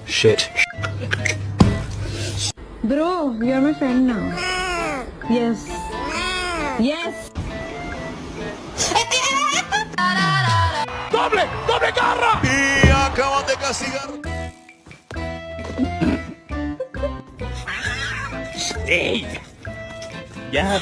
Shit. Bro, you're my friend now. Yes. Yes. ¡Doble! ¡Doble garra! Y acaban de castigar. ¡Ey! Ya,